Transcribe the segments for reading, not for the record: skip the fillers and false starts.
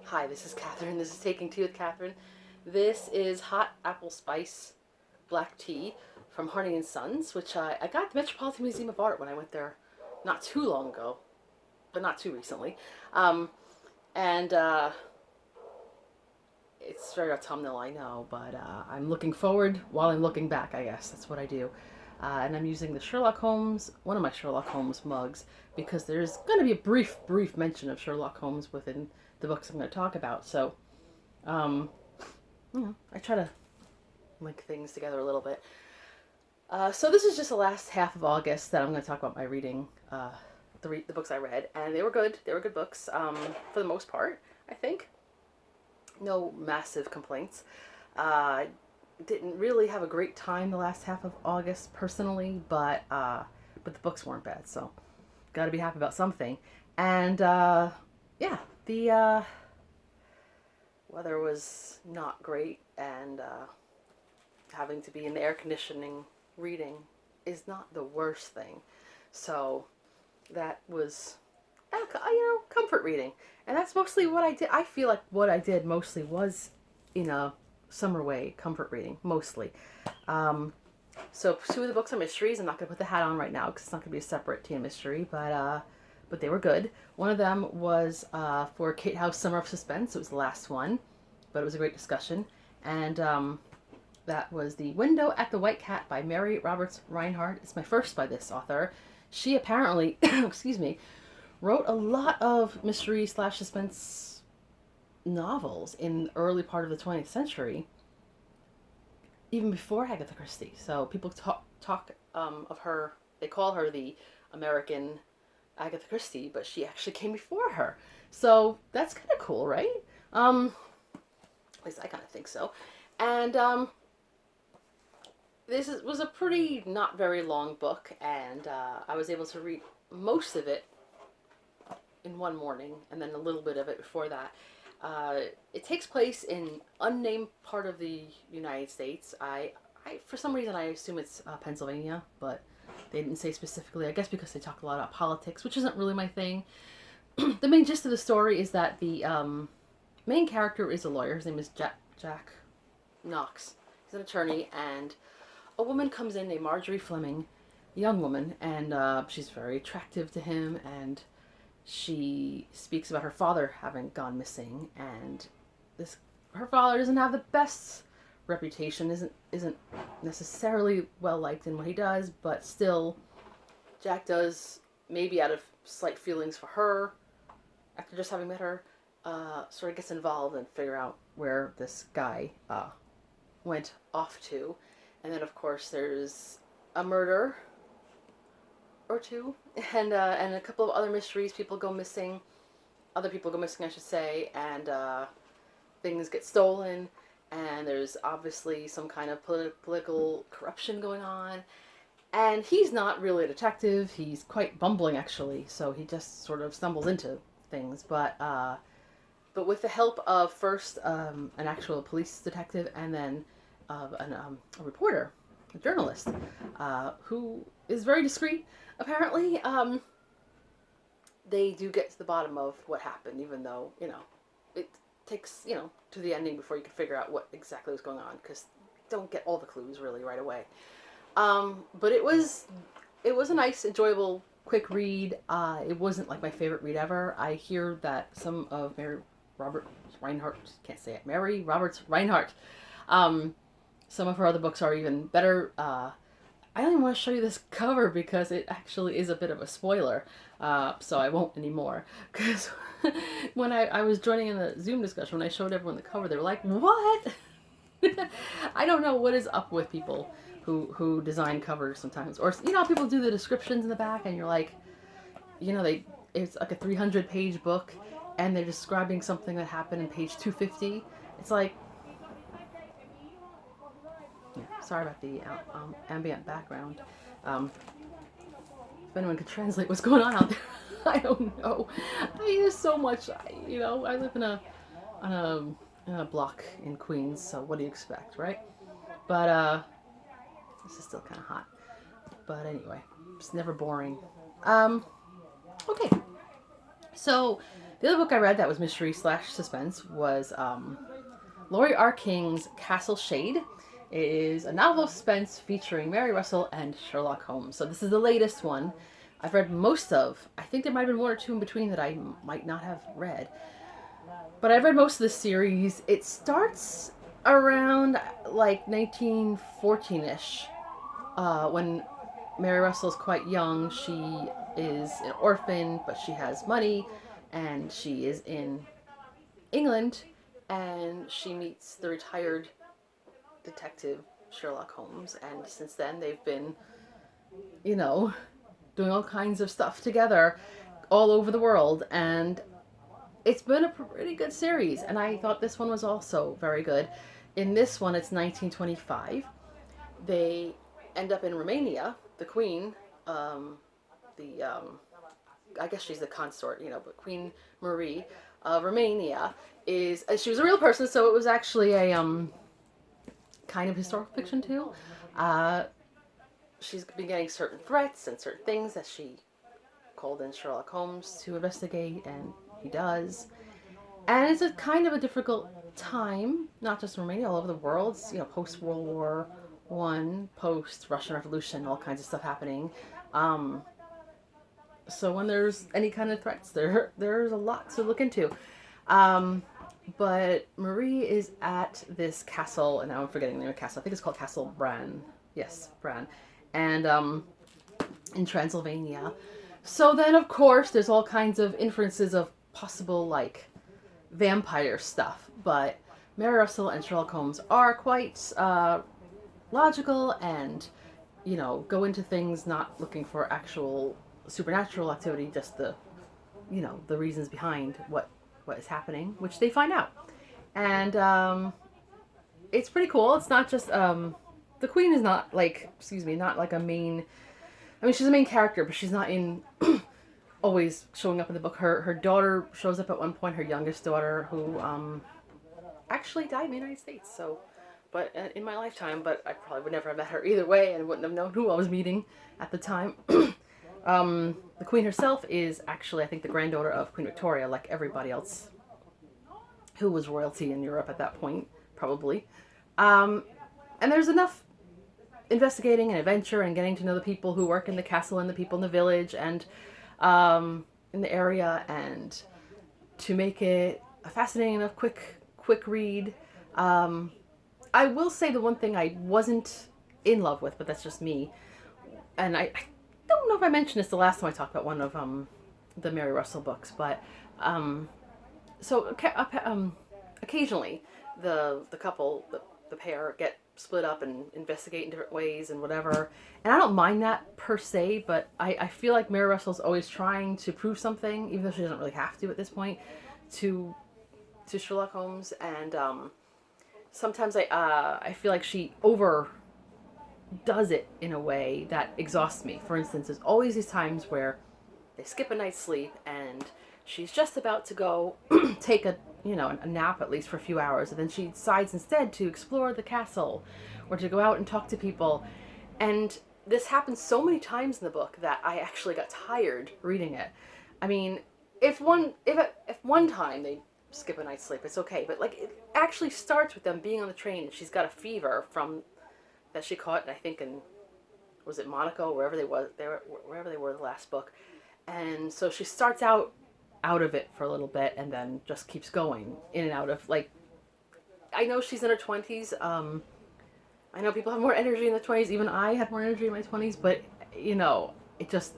Hi, this is Catherine. This is Taking Tea with Catherine. This is hot apple spice black tea from Harding & Sons, which I got at the Metropolitan Museum of Art when I went there not too long ago, but not too recently. And It's very autumnal, I know, but I'm looking forward while I'm looking back, I guess. That's what I do. And I'm using the Sherlock Holmes, one of my Sherlock Holmes mugs, because there's going to be a brief mention of Sherlock Holmes within the books I'm going to talk about. So, um, I try to link things together a little bit. So this is just the last half of August that I'm going to talk about my reading, the books I read, and they were good. They were good books, for the most part, I think. No massive complaints. Didn't really have a great time the last half of August personally, but the books weren't bad, so got to be happy about something. And yeah, the weather was not great, and having to be in the air conditioning reading is not the worst thing. So that was, comfort reading. And that's mostly what I did. I feel like what I did mostly was, in a summer way, comfort reading, mostly. So two of the books are mysteries. I'm not going to put the hat on right now because it's not going to be a separate tea and mystery, but they were good. One of them was for Kate House Summer of Suspense. It was the last one, but it was a great discussion. And that was The Window at the White Cat by Mary Roberts Reinhardt. It's my first by this author. She apparently, excuse me, wrote a lot of mystery / suspense novels in the early part of the 20th century, even before Agatha Christie. So people talk of her, they call her the American Agatha Christie, but she actually came before her. So that's kind of cool, right? At least I kind of think so. And was a pretty not very long book, and I was able to read most of it in one morning, and then a little bit of it before that. It takes place in unnamed part of the United States. I for some reason I assume it's Pennsylvania, but they didn't say specifically. I guess because they talk a lot about politics, which isn't really my thing. The main gist of the story is that the main character is a lawyer. His name is Jack Knox. He's an attorney, and a woman comes in named Marjorie Fleming, a young woman, and she's very attractive to him, and she speaks about her father having gone missing, and her father doesn't have the best reputation, isn't necessarily well liked in what he does, but still Jack does, maybe out of slight feelings for her after just having met her, sort of gets involved and figure out where this guy went off to. And then of course there's a murder or two, and a couple of other mysteries. Other people go missing, I should say, and things get stolen, and there's obviously some kind of political corruption going on. And he's not really a detective. He's quite bumbling, actually, so he just sort of stumbles into things. But with the help of first an actual police detective, and then a reporter, a journalist, who is very discreet, apparently, they do get to the bottom of what happened, even though, it takes, to the ending before you can figure out what exactly was going on, because you don't get all the clues really right away. But it was a nice, enjoyable, quick read. It wasn't like my favorite read ever. I hear that some of Mary Roberts Reinhardt, some of her other books are even better. I don't even want to show you this cover because it actually is a bit of a spoiler, so I won't anymore. Because when I was joining in the Zoom discussion, when I showed everyone the cover, they were like, "What?" I don't know what is up with people who design covers sometimes, or people do the descriptions in the back, and you're like, it's like a 300-page book, and they're describing something that happened in page 250. It's like, sorry about the ambient background. If anyone could translate what's going on out there, I don't know. I use so much. I live in a block in Queens, so what do you expect, right? But this is still kind of hot. But anyway, it's never boring. Okay, so The other book I read that was mystery slash suspense was Laurie R. King's Castle Shade. It is a novel of suspense featuring Mary Russell and Sherlock Holmes. So this is the latest one. I've read most of. I think there might have been one or two in between that I might not have read. But I've read most of the series. It starts around like 1914-ish, when Mary Russell's quite young. She is an orphan, but she has money, and she is in England, and she meets the retired detective Sherlock Holmes, and since then they've been, doing all kinds of stuff together all over the world, and it's been a pretty good series, and I thought this one was also very good. In this one, it's 1925. They end up in Romania. The queen, I guess she's the consort, but Queen Marie of Romania she was a real person, so it was actually a kind of historical fiction too. She's been getting certain threats and certain things that she called in Sherlock Holmes to investigate, and he does. And it's a kind of a difficult time, not just in Romania, all over the world. It's, post World War I, post Russian Revolution, all kinds of stuff happening. So when there's any kind of threats, there's a lot to look into. But Marie is at this castle, and now I'm forgetting the name of the castle. I think it's called Castle Bran. Yes, Bran. And in Transylvania. So then, of course, there's all kinds of inferences of possible, vampire stuff. But Mary Russell and Sherlock Holmes are quite logical and, go into things not looking for actual supernatural activity, just the reasons behind what is happening, which they find out. And it's pretty cool. It's not just the queen is not not like a main. I mean, she's a main character, but she's not in always showing up in the book. Her daughter shows up at one point. Her youngest daughter, who actually died in the United States. So, but in my lifetime, but I probably would never have met her either way, and wouldn't have known who I was meeting at the time. The queen herself is actually, I think, the granddaughter of Queen Victoria, like everybody else who was royalty in Europe at that point, probably. And there's enough investigating and adventure and getting to know the people who work in the castle and the people in the village and in the area, and to make it a fascinating enough quick read. I will say the one thing I wasn't in love with, but that's just me, and I don't know if I mentioned this the last time I talked about one of the Mary Russell books, but occasionally the couple, the pair, get split up and investigate in different ways and whatever, and I don't mind that per se, but I feel like Mary Russell's always trying to prove something, even though she doesn't really have to at this point, to Sherlock Holmes, and sometimes I feel like she does it in a way that exhausts me. For instance, there's always these times where they skip a night's sleep and she's just about to go take a nap, at least for a few hours, and then she decides instead to explore the castle or to go out and talk to people. And this happens so many times in the book that I actually got tired reading it. I mean, if one time they skip a night's sleep, it's okay, but it actually starts with them being on the train and she's got a fever that she caught, I think, was it Monaco, wherever they were the last book, and so she starts out of it for a little bit and then just keeps going in and out of, I know she's in her 20s. I know people have more energy in the 20s. Even I had more energy in my 20s, but it just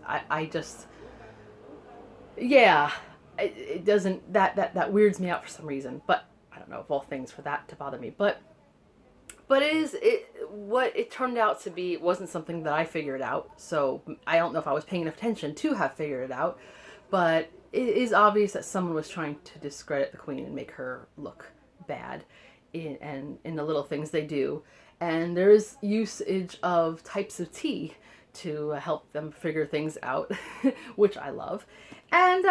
it doesn't, that weirds me out for some reason. But I don't know, of all things, for that to bother me. But what it turned out to be wasn't something that I figured out. So I don't know if I was paying enough attention to have figured it out. But it is obvious that someone was trying to discredit the queen and make her look bad in the little things they do. And there is usage of types of tea to help them figure things out, which I love. And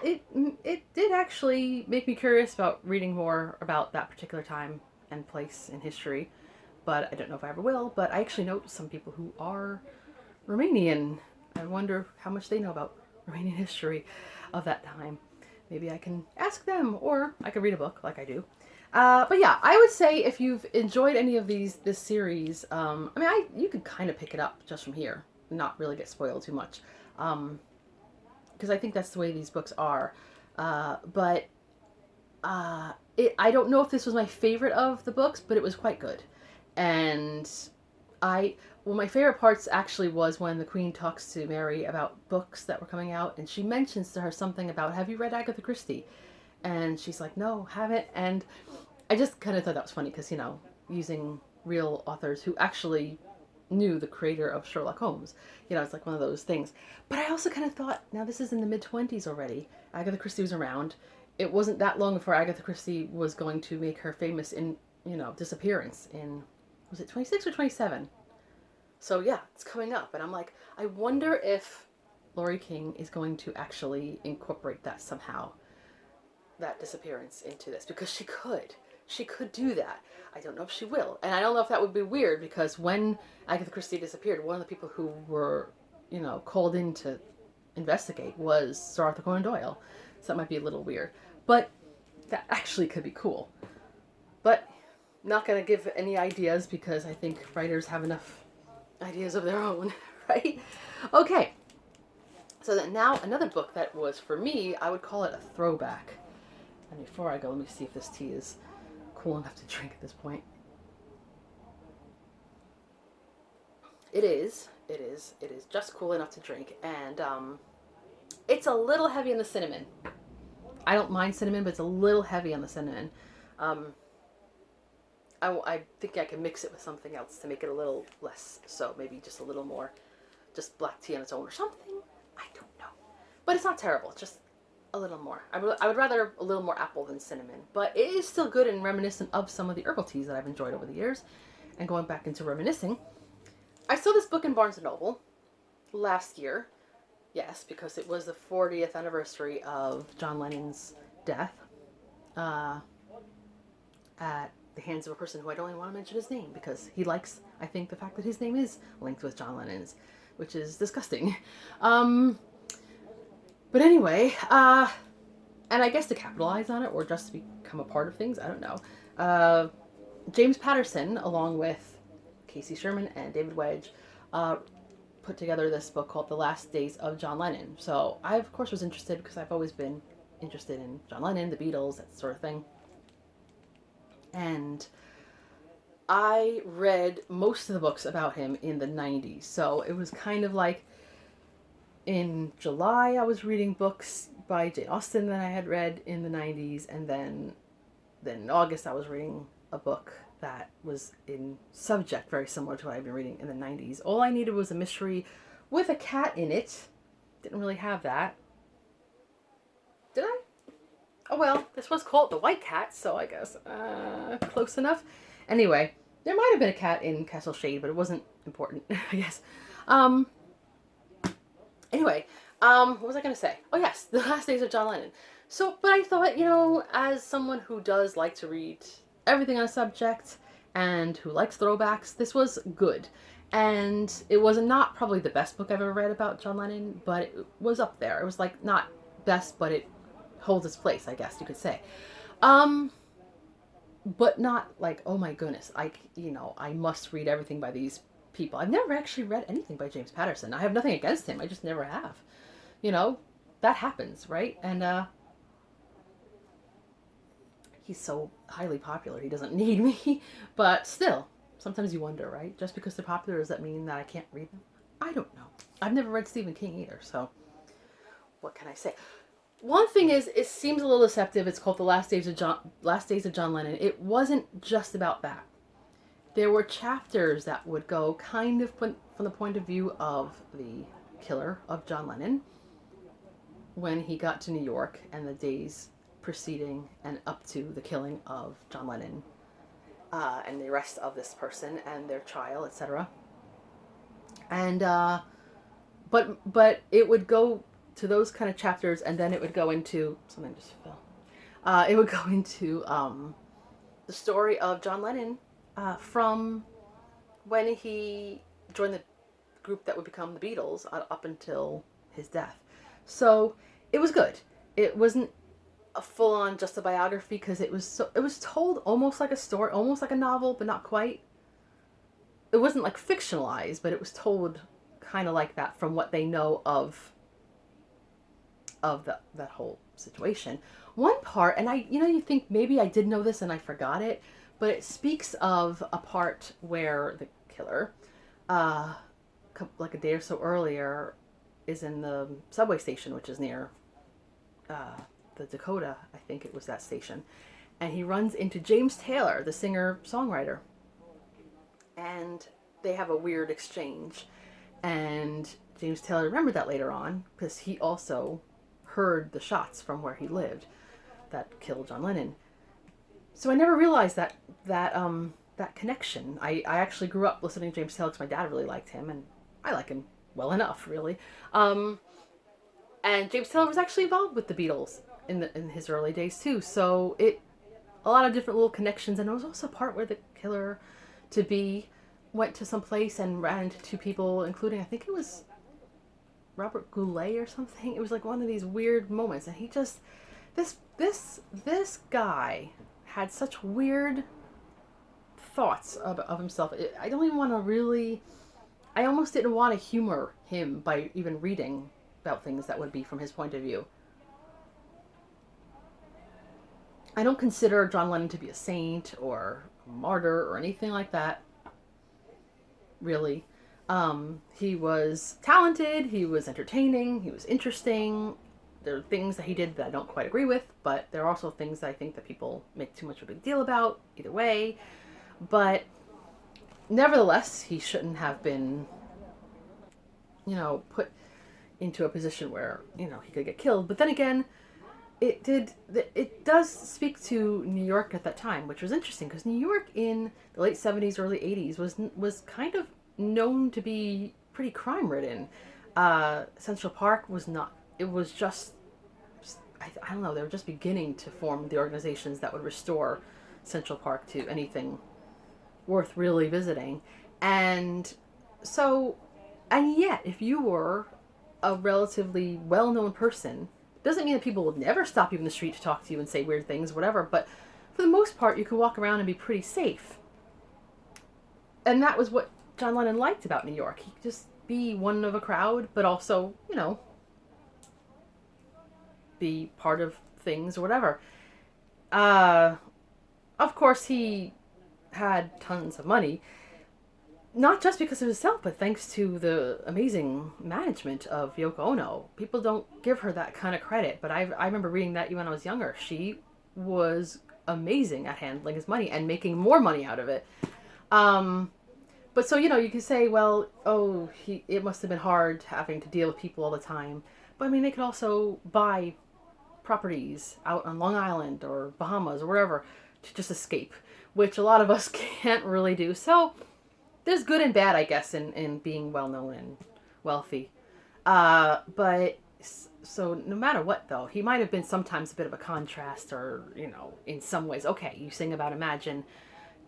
it did actually make me curious about reading more about that particular time and place in history. But I don't know if I ever will. But I actually know some people who are Romanian. I wonder how much they know about Romanian history of that time. maybe I can ask them, or I could read a book like I do. But yeah, I would say if you've enjoyed any of this series, you could kind of pick it up just from here, not really get spoiled too much, because I think that's the way these books are. I don't know if this was my favorite of the books, but it was quite good. And my favorite parts actually was when the Queen talks to Mary about books that were coming out, and she mentions to her something about, have you read Agatha Christie? And she's like, no, haven't. And I just kind of thought that was funny because, using real authors who actually knew the creator of Sherlock Holmes. It's like one of those things. But I also kind of thought, now this is in the mid-20s already. Agatha Christie was around. It wasn't that long before Agatha Christie was going to make her famous in, disappearance in, was it 26 or 27? So yeah, it's coming up. And I'm like, I wonder if Laurie King is going to actually incorporate that somehow, that disappearance, into this, because she could. She could do that. I don't know if she will. And I don't know if that would be weird, because when Agatha Christie disappeared, one of the people who were, called in to investigate was Sir Arthur Conan Doyle. So that might be a little weird. But that actually could be cool. But not going to give any ideas, because I think writers have enough ideas of their own, right? Okay. So then now another book that was, for me, I would call it a throwback. And before I go, let me see if this tea is cool enough to drink at this point. It is just cool enough to drink, and it's a little heavy on the cinnamon. I don't mind cinnamon, but it's a little heavy on the cinnamon. I think I can mix it with something else to make it a little less, so maybe just a little more, just black tea on its own or something. I don't know, but it's not terrible. It's just a little more. I would rather a little more apple than cinnamon, but it is still good and reminiscent of some of the herbal teas that I've enjoyed over the years. And going back into reminiscing, I saw this book in Barnes & Noble last year. Yes, because it was the 40th anniversary of John Lennon's death at the hands of a person who I don't even want to mention his name, because he likes, I think, the fact that his name is linked with John Lennon's, which is disgusting. But anyway, and I guess to capitalize on it, or just to become a part of things, I don't know. James Patterson, along with Casey Sherman and David Wedge, put together this book called The Last Days of John Lennon. So I, of course, was interested, because I've always been interested in John Lennon, the Beatles, that sort of thing. And I read most of the books about him in the 90s. So it was kind of like, in July, I was reading books by Jane Austen that I had read in the 90s, and then in August I was reading a book that was in subject very similar to what I've been reading in the 90s. All I needed was a mystery with a cat in it. Didn't really have that. Did I? Oh well, this was called The White Cat, so I guess close enough. Anyway, there might have been a cat in Castle Shade, but it wasn't important, I guess. Anyway, what was I going to say? Oh yes, The Last Days of John Lennon. So, but I thought, as someone who does like to read everything on a subject and who likes throwbacks, this was good. And it was not probably the best book I've ever read about John Lennon, but it was up there. It was like not best, but it holds its place, I guess you could say. But not like, oh my goodness, I must read everything by these people. I've never actually read anything by James Patterson. I have nothing against him. I just never have. That happens, right? And he's so highly popular, he doesn't need me. But still, sometimes you wonder, right? Just because they're popular, does that mean that I can't read them? I don't know. I've never read Stephen King either, so what can I say? One thing is, it seems a little deceptive. It's called The Last Days of John Lennon. It wasn't just about that. There were chapters that would go kind of from the point of view of the killer of John Lennon when he got to New York and the days preceding and up to the killing of John Lennon and the arrest of this person and their trial, etc. And but it would go to those kind of chapters, and then it would go into something just fell. It would go into the story of John Lennon from when he joined the group that would become the Beatles up until his death. So it was good. It wasn't a full-on just a biography because it was told almost like a story, almost like a novel, but not quite. It wasn't like fictionalized, but it was told kind of like that from what they know of that whole situation. One part, and you think maybe I did know this and I forgot it, but it speaks of a part where the killer, like a day or so earlier, is in the subway station, which is near the Dakota, I think it was that station, and he runs into James Taylor, the singer-songwriter, and they have a weird exchange, and James Taylor remembered that later on because he also heard the shots from where he lived that killed John Lennon. So I never realized that connection. I actually grew up listening to James Taylor because my dad really liked him, and I like him well enough, really. And James Taylor was actually involved with the Beatles in his early days too. So a lot of different little connections, and there was also a part where the killer went to some place and ran into two people, including I think it was Robert Goulet or something. It was like one of these weird moments, and he just this guy had such weird thoughts of himself. I don't even want to really. I almost didn't want to humor him by even reading about things that would be from his point of view. I don't consider John Lennon to be a saint or a martyr or anything like that. Really. He was talented, he was entertaining, he was interesting. There are things that he did that I don't quite agree with, but there are also things that I think that people make too much of a big deal about, either way. But nevertheless, he shouldn't have been, put into a position where, he could get killed. But then again, it does speak to New York at that time, which was interesting because New York in the late 70s, early 80s was kind of known to be pretty crime-ridden. Central Park was not. It was just, I don't know, they were just beginning to form the organizations that would restore Central Park to anything worth really visiting. And yet, if you were a relatively well-known person, doesn't mean that people would never stop you in the street to talk to you and say weird things, whatever, but for the most part, you could walk around and be pretty safe. And that was what John Lennon liked about New York. He could just be one of a crowd, but also, be part of things or whatever. Of course, he had tons of money, not just because of himself, but thanks to the amazing management of Yoko Ono. People don't give her that kind of credit, but I remember reading that when I was younger. She was amazing at handling his money and making more money out of it. But so, you can say, well, it must have been hard having to deal with people all the time. But I mean, they could also buy properties out on Long Island or Bahamas or wherever to just escape, which a lot of us can't really do. So there's good and bad, I guess, in being well-known and wealthy. But so no matter what, though, he might have been sometimes a bit of a contrast or, in some ways, okay, you sing about Imagine,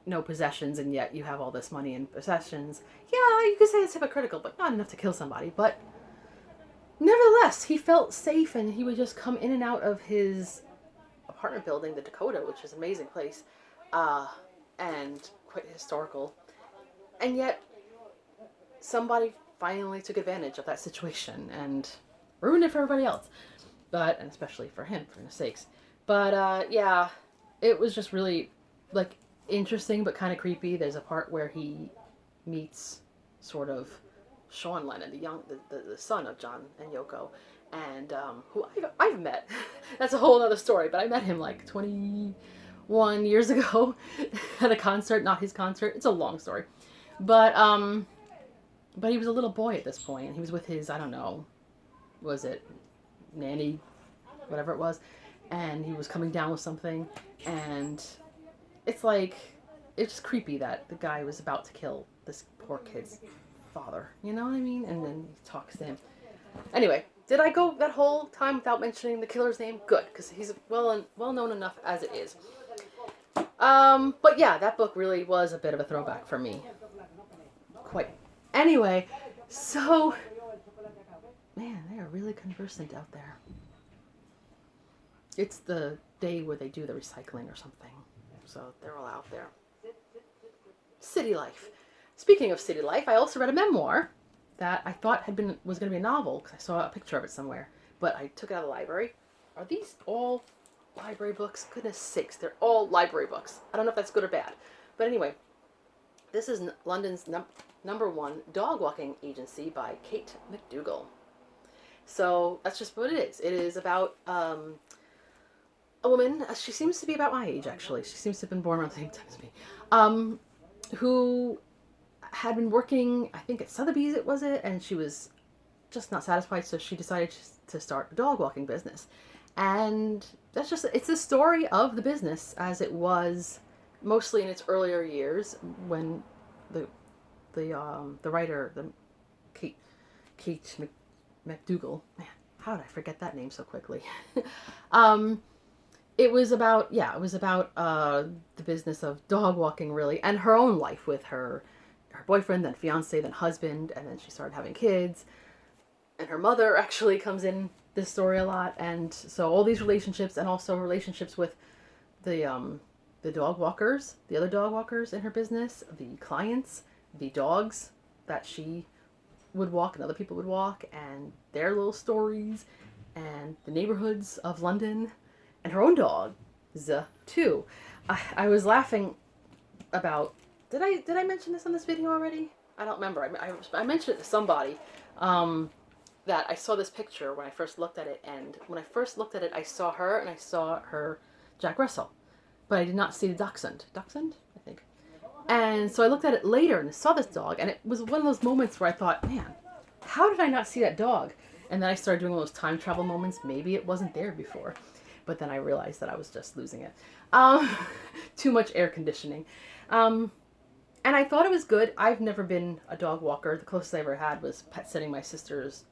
no possessions, and yet you have all this money and possessions. Yeah, you could say it's hypocritical, but not enough to kill somebody. But nevertheless, he felt safe, and he would just come in and out of his apartment building, the Dakota, which is an amazing place, and quite historical. And yet, somebody finally took advantage of that situation and ruined it for everybody else. And especially for him, for his sakes. But, yeah, it was just really, interesting but kind of creepy. There's a part where he meets sort of Sean Lennon, the son of John and Yoko, and who I've met. That's a whole other story, but I met him 21 years ago at a concert, not his concert. It's a long story. But he was a little boy at this point. He was with his, I don't know, was it nanny, whatever it was, and he was coming down with something, and it's just creepy that the guy was about to kill this poor kid's father. You know what I mean? And then he talks to him. Anyway, did I go that whole time without mentioning the killer's name? Good, because he's well known enough as it is. But yeah, that book really was a bit of a throwback for me. Quite. Anyway, so, man, they are really conversant out there. It's the day where they do the recycling or something. So they're all out there. City life. Speaking of city life, I also read a memoir that I thought was going to be a novel because I saw a picture of it somewhere, but I took it out of the library. Are these all library books? Goodness sakes, they're all library books. I don't know if that's good or bad, but anyway, this is London's number one dog walking agency by Kate McDougall. So that's just what it is. It is about a woman. She seems to be about my age, actually. She seems to have been born around the same time as me. Who had been working, I think at Sotheby's and she was just not satisfied, so she decided to start a dog walking business. And it's the story of the business as it was mostly in its earlier years when the writer, Kate McDougall, man, how did I forget that name so quickly? It was about the business of dog walking, really, and her own life with her boyfriend, then fiance, then husband, and then she started having kids. And her mother actually comes in this story a lot, and so all these relationships, and also relationships with the dog walkers, the other dog walkers in her business, the clients, the dogs that she would walk and other people would walk, and their little stories, and the neighborhoods of London, and her own dog, too. I was laughing about. Did I mention this on this video already? I don't remember. I mentioned it to somebody. That I saw this picture when I first looked at it, and when I first looked at it, I saw her and I saw her Jack Russell, but I did not see the Dachshund. Dachshund, I think. And so I looked at it later and I saw this dog, and it was one of those moments where I thought, man, how did I not see that dog? And then I started doing all those time travel moments. Maybe it wasn't there before, but then I realized that I was just losing it. Too much air conditioning. And I thought it was good. I've never been a dog walker. The closest I ever had was pet sitting my sister's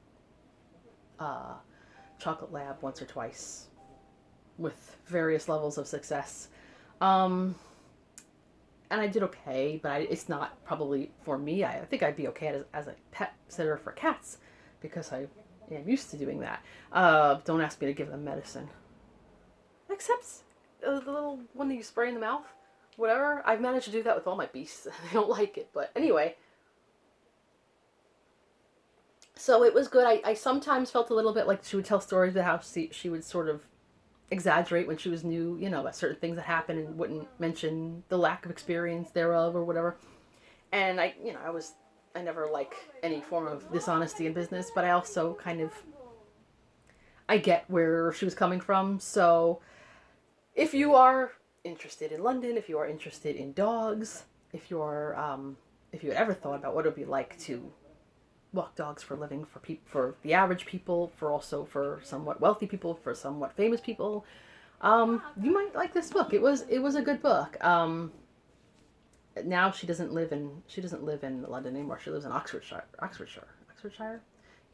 chocolate lab once or twice with various levels of success. And I did okay, but it's not probably for me. I think I'd be okay as a pet sitter for cats because I am used to doing that. Don't ask me to give them medicine. Except the little one that you spray in the mouth. Whatever. I've managed to do that with all my beasts. They don't like it, but anyway. So it was good. I sometimes felt a little bit like she would tell stories about how she would sort of exaggerate when she was new, about certain things that happened and wouldn't mention the lack of experience thereof or whatever. And I never like any form of dishonesty in business, but I also I get where she was coming from. So if you are interested in London, if you are interested in dogs, if you had ever thought about what it would be like to walk dogs for a living for the average people, for somewhat wealthy people, for somewhat famous people, you might like this book. It was a good book. Now she doesn't live in London anymore. She lives in Oxfordshire.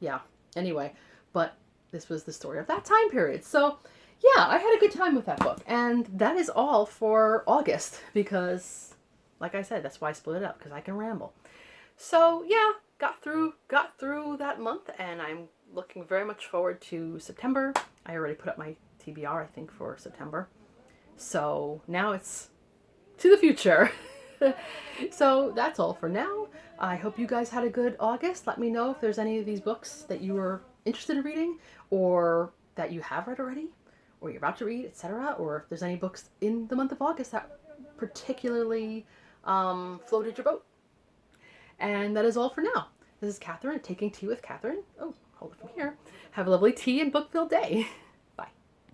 Yeah. Anyway, but this was the story of that time period. So yeah, I had a good time with that book, and that is all for August because, like I said, that's why I split it up because I can ramble. So yeah. Got through that month, and I'm looking very much forward to September. I already put up my TBR, I think, for September. So now it's to the future. So that's all for now. I hope you guys had a good August. Let me know if there's any of these books that you were interested in reading, or that you have read already, or you're about to read, etc. Or if there's any books in the month of August that particularly floated your boat. And that is all for now. This is Catherine at Taking Tea with Catherine. Oh, hold it from here. Have a lovely tea and book-filled day.